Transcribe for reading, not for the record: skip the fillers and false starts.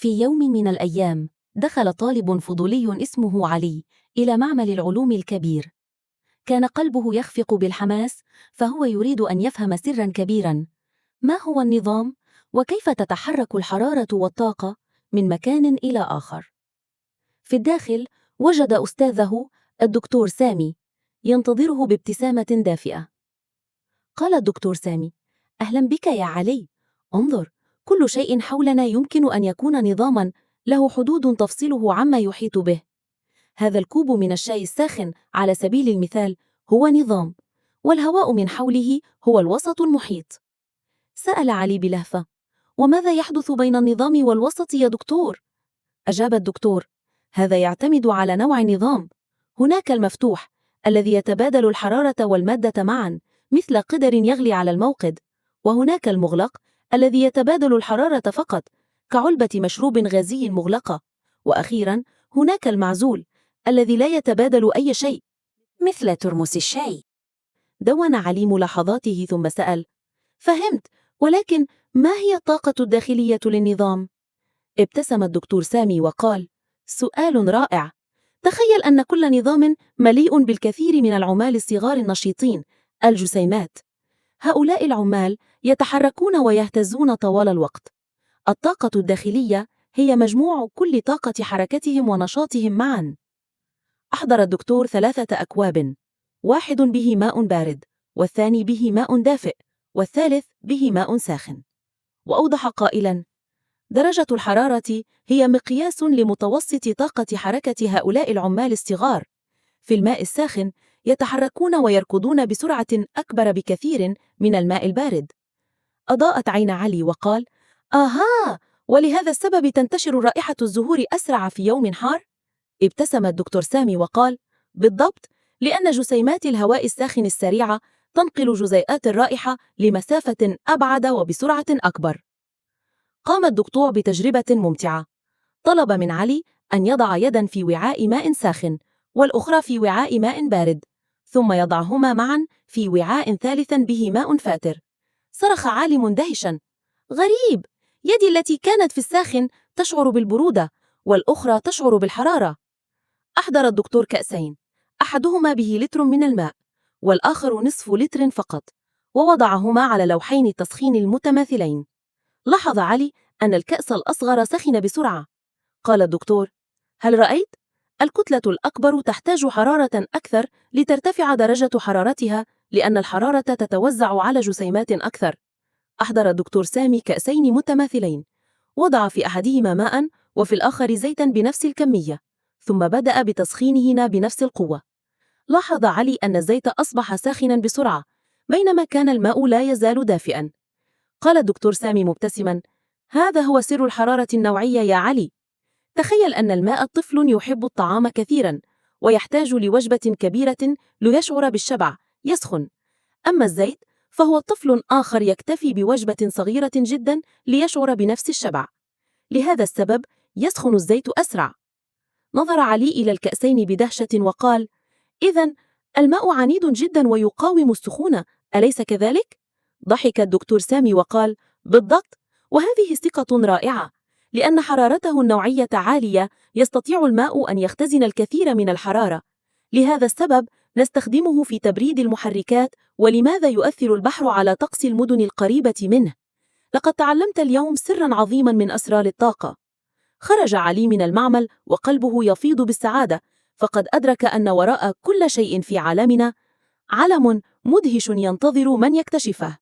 في يوم من الأيام، دخل طالب فضولي اسمه علي إلى معمل العلوم الكبير. كان قلبه يخفق بالحماس، فهو يريد أن يفهم سرًا كبيرًا: ما هو النظام؟ وكيف تتحرك الحرارة والطاقة من مكان إلى آخر؟ في الداخل، وجد أستاذه الدكتور سامي ينتظره بابتسامة دافئة. قال الدكتور سامي: أهلا بك يا علي. انظر، كل شيء حولنا يمكن أن يكون نظاما له حدود تفصله عما يحيط به. هذا الكوب من الشاي الساخن على سبيل المثال هو نظام، والهواء من حوله هو الوسط المحيط. سأل علي بلهفة: وماذا يحدث بين النظام والوسط يا دكتور؟ أجاب الدكتور: هذا يعتمد على نوع النظام. هناك المفتوح الذي يتبادل الحرارة والمادة معا مثل قدر يغلي على الموقد، وهناك المغلق الذي يتبادل الحرارة فقط كعلبة مشروب غازي مغلقة، وأخيرا هناك المعزول الذي لا يتبادل أي شيء مثل ترمس الشاي. دون علي ملاحظاته ثم سأل: فهمت، ولكن ما هي الطاقة الداخلية للنظام؟ ابتسم الدكتور سامي وقال: سؤال رائع. تخيل أن كل نظام مليء بالكثير من العمال الصغار النشيطين، الجسيمات. هؤلاء العمال يتحركون ويهتزون طوال الوقت. الطاقة الداخلية هي مجموع كل طاقة حركتهم ونشاطهم معا. أحضر الدكتور 3 أكواب، واحد به ماء بارد، والثاني به ماء دافئ، والثالث به ماء ساخن. وأوضح قائلا: درجة الحرارة هي مقياس لمتوسط طاقة حركة هؤلاء العمال الصغار. في الماء الساخن يتحركون ويركضون بسرعة أكبر بكثير من الماء البارد. أضاءت عين علي وقال: آها، ولهذا السبب تنتشر رائحة الزهور أسرع في يوم حار؟ ابتسم الدكتور سامي وقال: بالضبط، لأن جسيمات الهواء الساخن السريعة تنقل جزيئات الرائحة لمسافة أبعد وبسرعة أكبر. قام الدكتور بتجربة ممتعة. طلب من علي أن يضع يداً في وعاء ماء ساخن والأخرى في وعاء ماء بارد، ثم يضعهما معاً في وعاء ثالث به ماء فاتر. صرخ علي مندهشاً: غريب! يدي التي كانت في الساخن تشعر بالبرودة، والأخرى تشعر بالحرارة. أحضر الدكتور كأسين، أحدهما به لتر من الماء، والآخر نصف لتر فقط، ووضعهما على لوحين التسخين المتماثلين. لاحظ علي أن الكأس الأصغر سخن بسرعة. قال الدكتور: هل رأيت؟ الكتلة الأكبر تحتاج حرارة أكثر لترتفع درجة حرارتها، لأن الحرارة تتوزع على جسيمات أكثر. أحضر الدكتور سامي كأسين متماثلين، وضع في أحدهما ماء وفي الآخر زيتا بنفس الكمية، ثم بدأ بتسخينهما بنفس القوة. لاحظ علي أن الزيت أصبح ساخنا بسرعة، بينما كان الماء لا يزال دافئا. قال الدكتور سامي مبتسما: هذا هو سر الحرارة النوعية يا علي. تخيل أن الماء طفل يحب الطعام كثيرا ويحتاج لوجبة كبيرة ليشعر بالشبع، يسخن. أما الزيت فهو طفل آخر يكتفي بوجبة صغيرة جدا ليشعر بنفس الشبع. لهذا السبب يسخن الزيت أسرع. نظر علي إلى الكأسين بدهشة وقال: إذن الماء عنيد جدا ويقاوم السخونة، أليس كذلك؟ ضحك الدكتور سامي وقال: بالضبط، وهذه ثقة رائعة. لأن حرارته النوعية عالية، يستطيع الماء أن يختزن الكثير من الحرارة. لهذا السبب نستخدمه في تبريد المحركات. ولماذا يؤثر البحر على طقس المدن القريبة منه؟ لقد تعلمت اليوم سرا عظيما من أسرار الطاقة. خرج علي من المعمل وقلبه يفيض بالسعادة، فقد أدرك أن وراء كل شيء في عالمنا عالم مدهش ينتظر من يكتشفه.